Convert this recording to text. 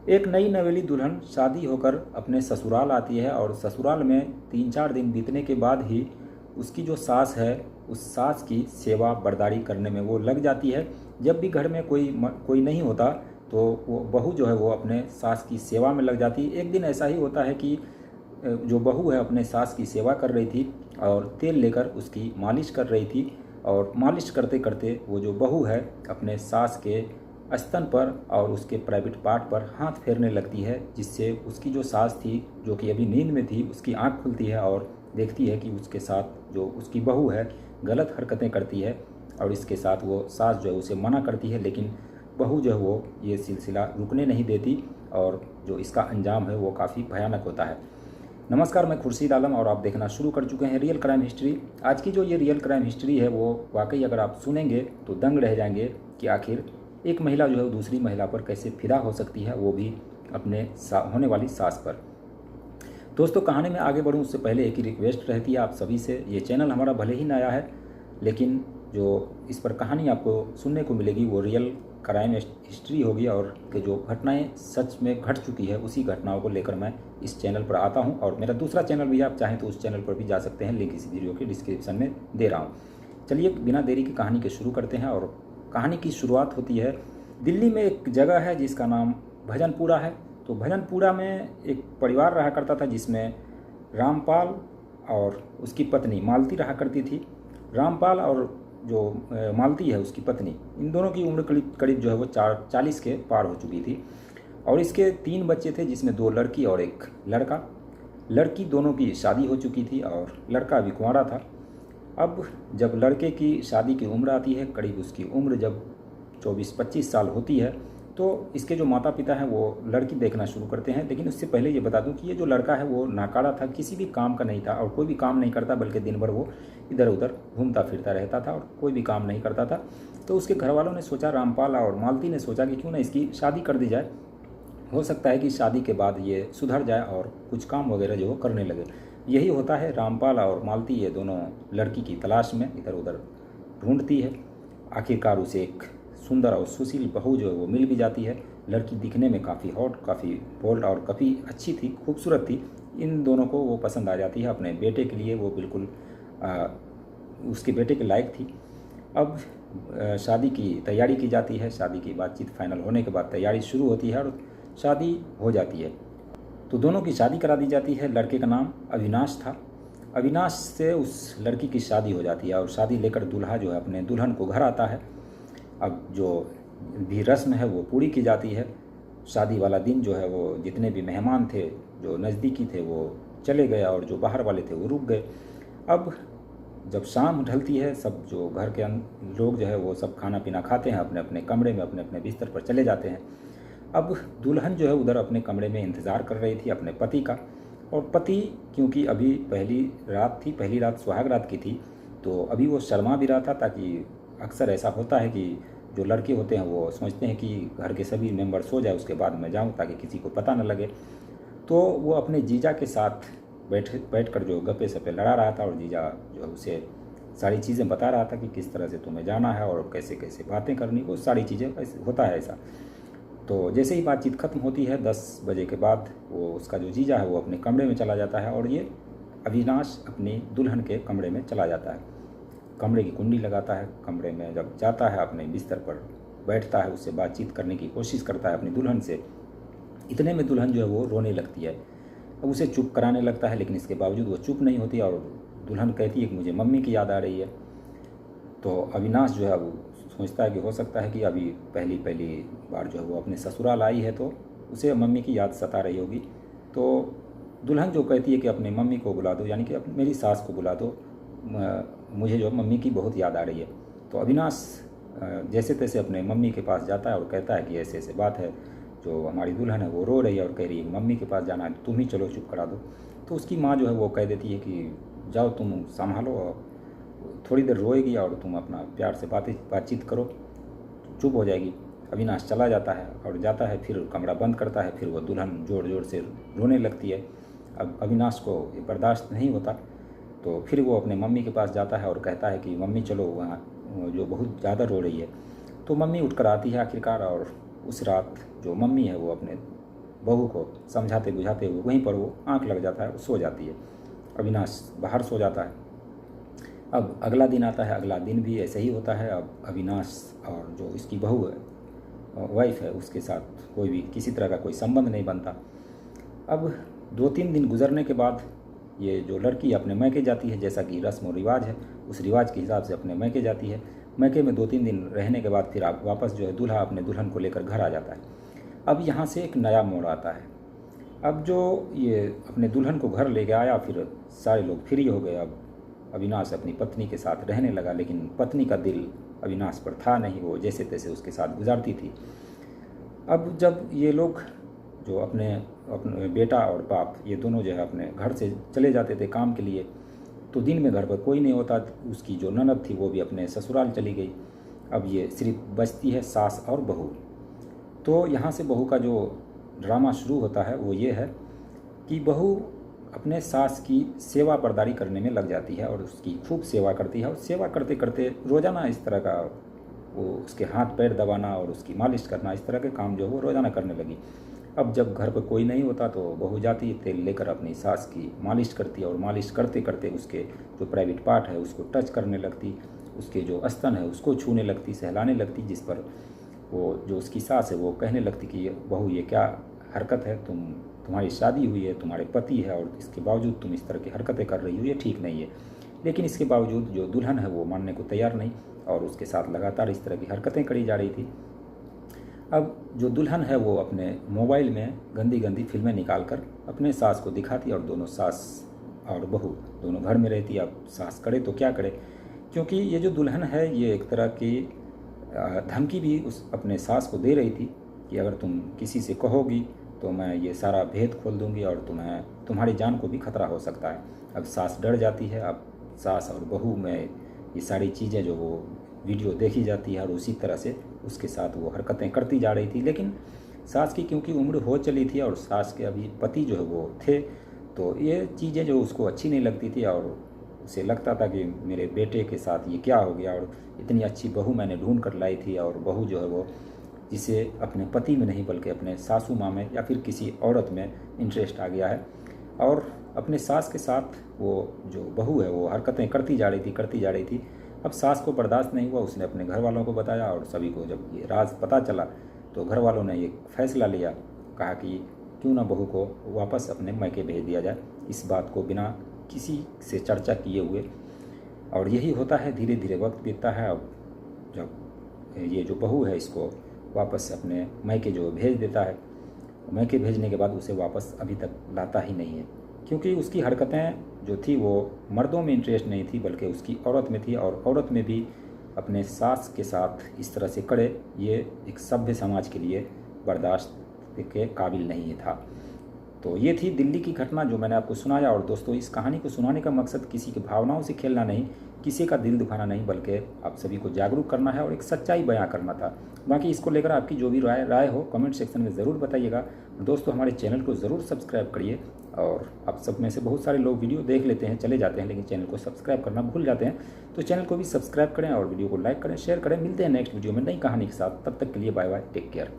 एक नई नवेली दुल्हन शादी होकर अपने ससुराल आती है और ससुराल में 3-4 दिन बीतने के बाद ही उसकी जो सास है उस सास की सेवा बर्दारी करने में वो लग जाती है। जब भी घर में कोई नहीं होता तो वो बहू जो है वो अपने सास की सेवा में लग जाती है। एक दिन ऐसा ही होता है कि जो बहू है अपने सास की सेवा कर रही थी और तेल लेकर उसकी मालिश कर रही थी, और मालिश करते करते वो जो बहू है अपने सास के स्तन पर और उसके प्राइवेट पार्ट पर हाथ फेरने लगती है, जिससे उसकी जो सास थी जो कि अभी नींद में थी उसकी आंख खुलती है और देखती है कि उसके साथ जो उसकी बहू है गलत हरकतें करती है। और इसके साथ वो सास जो है उसे मना करती है, लेकिन बहू जो है वो ये सिलसिला रुकने नहीं देती और जो इसका अंजाम है वो काफ़ी भयानक होता है। नमस्कार, मैं खुर्शीद आलम और आप देखना शुरू कर चुके हैं रियल क्राइम हिस्ट्री। आज की जो ये रियल क्राइम हिस्ट्री है वो वाकई अगर आप सुनेंगे तो दंग रह जाएंगे कि आखिर एक महिला जो है वो दूसरी महिला पर कैसे फिदा हो सकती है, वो भी अपने होने वाली सास पर। दोस्तों, कहानी में आगे बढ़ूं उससे पहले एक ही रिक्वेस्ट रहती है आप सभी से। ये चैनल हमारा भले ही नया है, लेकिन जो इस पर कहानी आपको सुनने को मिलेगी वो रियल क्राइम हिस्ट्री होगी और कि जो घटनाएं सच में घट चुकी है उसी घटनाओं को लेकर मैं इस चैनल पर आता हूं। और मेरा दूसरा चैनल भी आप चाहें तो उस चैनल पर भी जा सकते हैं, लिंक इस वीडियो के डिस्क्रिप्शन में दे रहा हूँ। चलिए बिना देरी की कहानी के शुरू करते हैं। और कहानी की शुरुआत होती है दिल्ली में। एक जगह है जिसका नाम भजनपुरा है। तो भजनपुरा में एक परिवार रहा करता था जिसमें रामपाल और उसकी पत्नी मालती रहा करती थी। रामपाल और जो मालती है उसकी पत्नी, इन दोनों की उम्र करीब करीब जो है वो 40 के पार हो चुकी थी। और इसके 3 बच्चे थे जिसमें 2 लड़की और 1 लड़का। लड़की दोनों की शादी हो चुकी थी और लड़का अभी कुंवारा था। अब जब लड़के की शादी की उम्र आती है, करीब उसकी उम्र जब 24-25 साल होती है, तो इसके जो माता पिता हैं वो लड़की देखना शुरू करते हैं। लेकिन उससे पहले ये बता दूं कि ये जो लड़का है वो नाकारा था, किसी भी काम का नहीं था और कोई भी काम नहीं करता, बल्कि दिन भर वो इधर उधर घूमता फिरता रहता था और कोई भी काम नहीं करता था। तो उसके घर वालों ने सोचा, रामपाल और मालती ने सोचा कि क्यों ना इसकी शादी कर दी जाए। हो सकता है कि शादी के बाद ये सुधर जाए और कुछ काम वगैरह जो करने लगे। यही होता है। रामपाल और मालती ये दोनों लड़की की तलाश में इधर उधर ढूंढती है। आखिरकार उसे एक सुंदर और सुशील बहू जो है वो मिल भी जाती है। लड़की दिखने में काफ़ी हॉट, काफ़ी बोल्ड और काफ़ी अच्छी थी, खूबसूरत थी। इन दोनों को वो पसंद आ जाती है। अपने बेटे के लिए वो बिल्कुल उसके बेटे के लायक थी। अब शादी की तैयारी की जाती है। शादी की बातचीत फाइनल होने के बाद तैयारी शुरू होती है और शादी हो जाती है। तो दोनों की शादी करा दी जाती है। लड़के का नाम अविनाश था। अविनाश से उस लड़की की शादी हो जाती है और शादी लेकर दूल्हा जो है अपने दुल्हन को घर आता है। अब जो भी रस्म है वो पूरी की जाती है। शादी वाला दिन जो है वो जितने भी मेहमान थे जो नज़दीकी थे वो चले गए और जो बाहर वाले थे वो रुक गए। अब जब शाम ढलती है, सब जो घर के लोग जो है वो सब खाना पीना खाते हैं, अपने अपने कमरे में अपने अपने बिस्तर पर चले जाते हैं। अब दुल्हन जो है उधर अपने कमरे में इंतज़ार कर रही थी अपने पति का। और पति, क्योंकि अभी पहली रात सुहाग रात की थी, तो अभी वो शर्मा भी रहा था, ताकि अक्सर ऐसा होता है कि जो लड़के होते हैं वो सोचते हैं कि घर के सभी मेंबर सो जाए उसके बाद मैं जाऊं ताकि किसी को पता न लगे। तो वो अपने जीजा के साथ बैठकर जो गप्पे सप्पे लड़ा रहा था और जीजा जो है उसे सारी चीज़ें बता रहा था कि किस तरह से तुम्हें जाना है और कैसे कैसे बातें करनी, वो सारी चीज़ें होता है ऐसा। तो जैसे ही बातचीत ख़त्म होती है 10 बजे के बाद, वो उसका जो जीजा है वो अपने कमरे में चला जाता है और ये अविनाश अपनी दुल्हन के कमरे में चला जाता है। कमरे की कुंडी लगाता है। कमरे में जब जाता है अपने बिस्तर पर बैठता है, उससे बातचीत करने की कोशिश करता है अपनी दुल्हन से। इतने में दुल्हन जो है वो रोने लगती है। अब उसे चुप कराने लगता है, लेकिन इसके बावजूद वो चुप नहीं होती और दुल्हन कहती है कि मुझे मम्मी की याद आ रही है। तो अविनाश जो है वो सोचता है कि हो सकता है कि अभी पहली बार जो है वो अपने ससुराल आई है तो उसे मम्मी की याद सता रही होगी। तो दुल्हन जो कहती है कि अपने मम्मी को बुला दो, यानी कि मेरी सास को बुला दो, मुझे जो मम्मी की बहुत याद आ रही है। तो अविनाश जैसे तैसे अपने मम्मी के पास जाता है और कहता है कि ऐसे ऐसे बात है, जो हमारी दुल्हन है वो रो रही है और कह रही है मम्मी के पास जाना है, तुम ही चलो चुप करा दो। तो उसकी माँ जो है वो कह देती है कि जाओ तुम संभालो, और थोड़ी देर रोएगी और तुम अपना प्यार से बातचीत करो, चुप हो जाएगी। अविनाश चला जाता है और जाता है, फिर कमरा बंद करता है। फिर वो दुल्हन ज़ोर ज़ोर से रोने लगती है। अब अविनाश को ये बर्दाश्त नहीं होता, तो फिर वो अपने मम्मी के पास जाता है और कहता है कि मम्मी चलो वहाँ, जो बहुत ज़्यादा रो रही है। तो मम्मी उठकर आती है आखिरकार, और उस रात जो मम्मी है वो अपने बहू को समझाते बुझाते हुए वहीं पर वो आंख लग जाता है, वो सो जाती है। अविनाश बाहर सो जाता है। अब अगला दिन आता है, अगला दिन भी ऐसे ही होता है। अब अविनाश और जो इसकी बहू है, वाइफ है, उसके साथ कोई भी किसी तरह का कोई संबंध नहीं बनता। अब 2-3 दिन गुजरने के बाद ये जो लड़की अपने मैके जाती है, जैसा कि रस्म और रिवाज है, उस रिवाज के हिसाब से अपने मैके जाती है। मैके में 2-3 दिन रहने के बाद फिर आप वापस जो है दूल्हा अपने दुल्हन को लेकर घर आ जाता है। अब यहाँ से एक नया मोड़ आता है। अब जो ये अपने दुल्हन को घर ले गया आया, फिर सारे लोग फ्री हो गए। अब अविनाश अपनी पत्नी के साथ रहने लगा, लेकिन पत्नी का दिल अविनाश पर था नहीं, वो जैसे तैसे उसके साथ गुजारती थी। अब जब ये लोग जो अपने बेटा और बाप ये दोनों जो है अपने घर से चले जाते थे काम के लिए, तो दिन में घर पर कोई नहीं होता। उसकी जो ननद थी वो भी अपने ससुराल चली गई। अब ये सिर्फ बचती है सास और बहू। तो यहाँ से बहू का जो ड्रामा शुरू होता है वो ये है कि बहू अपने सास की सेवा बर्दारी करने में लग जाती है और उसकी खूब सेवा करती है। और सेवा करते करते रोज़ाना इस तरह का वो उसके हाथ पैर दबाना और उसकी मालिश करना, इस तरह के काम जो वो रोज़ाना करने लगी। अब जब घर पर कोई नहीं होता तो बहू जाती, तेल लेकर अपनी सास की मालिश करती और मालिश करते करते उसके जो प्राइवेट पार्ट है उसको टच करने लगती, उसके जो स्तन है उसको छूने लगती, सहलाने लगती, जिस पर वो जो उसकी सास है वो कहने लगती कि बहू ये क्या हरकत है, तुम्हारी शादी हुई है, तुम्हारे पति है और इसके बावजूद तुम इस तरह की हरकतें कर रही हो, ये ठीक नहीं है। लेकिन इसके बावजूद जो दुल्हन है वो मानने को तैयार नहीं और उसके साथ लगातार इस तरह की हरकतें करी जा रही थी। अब जो दुल्हन है वो अपने मोबाइल में गंदी गंदी फिल्में निकाल कर अपने सास को दिखाती और दोनों सास और बहू दोनों घर में रहती। अब सास करे तो क्या करे, क्योंकि ये जो दुल्हन है ये एक तरह की धमकी भी उस अपने सास को दे रही थी कि अगर तुम किसी से कहोगी तो मैं ये सारा भेद खोल दूंगी और तुम्हारी जान को भी खतरा हो सकता है। अब सास डर जाती है। अब सास और बहू में ये सारी चीज़ें जो वो वीडियो देखी जाती है और उसी तरह से उसके साथ वो हरकतें करती जा रही थी। लेकिन सास की क्योंकि उम्र हो चली थी और सास के अभी पति जो है वो थे, तो ये चीज़ें जो उसको अच्छी नहीं लगती थी और उसे लगता था कि मेरे बेटे के साथ ये क्या हो गया, और इतनी अच्छी बहू मैंने ढूंढ कर लाई थी और बहू जो है वो जिसे अपने पति में नहीं बल्कि अपने सासू माँ में या फिर किसी औरत में इंटरेस्ट आ गया है। और अपने सास के साथ वो जो बहू है वो हरकतें करती जा रही थी। अब सास को बर्दाश्त नहीं हुआ, उसने अपने घर वालों को बताया और सभी को जब ये राज पता चला तो घर वालों ने ये फैसला लिया, कहा कि क्यों ना बहू को वापस अपने मैके भेज दिया जाए, इस बात को बिना किसी से चर्चा किए हुए। और यही होता है, धीरे धीरे वक्त बीतता है। अब जब ये जो बहू है इसको वापस अपने मैके जो भेज देता है, मैके भेजने के बाद उसे वापस अभी तक लाता ही नहीं है, क्योंकि उसकी हरकतें जो थी वो मर्दों में इंटरेस्ट नहीं थी बल्कि उसकी औरत में थी। और औरत में भी अपने सास के साथ इस तरह से करे, ये एक सभ्य समाज के लिए बर्दाश्त के काबिल नहीं था। तो ये थी दिल्ली की घटना जो मैंने आपको सुनाया। और दोस्तों, इस कहानी को सुनाने का मकसद किसी की भावनाओं से खेलना नहीं, किसी का दिल दुखाना नहीं, बल्कि आप सभी को जागरूक करना है और एक सच्चाई बयां करना था। बाकी इसको लेकर आपकी जो भी राय हो कमेंट सेक्शन में ज़रूर बताइएगा। दोस्तों, हमारे चैनल को ज़रूर सब्सक्राइब करिए। और आप सब में से बहुत सारे लोग वीडियो देख लेते हैं, चले जाते हैं, लेकिन चैनल को सब्सक्राइब करना भूल जाते हैं। तो चैनल को भी सब्सक्राइब करें और वीडियो को लाइक करें, शेयर करें। मिलते हैं नेक्स्ट वीडियो में नई कहानी के साथ। तब तक के लिए बाय बाय, टेक केयर।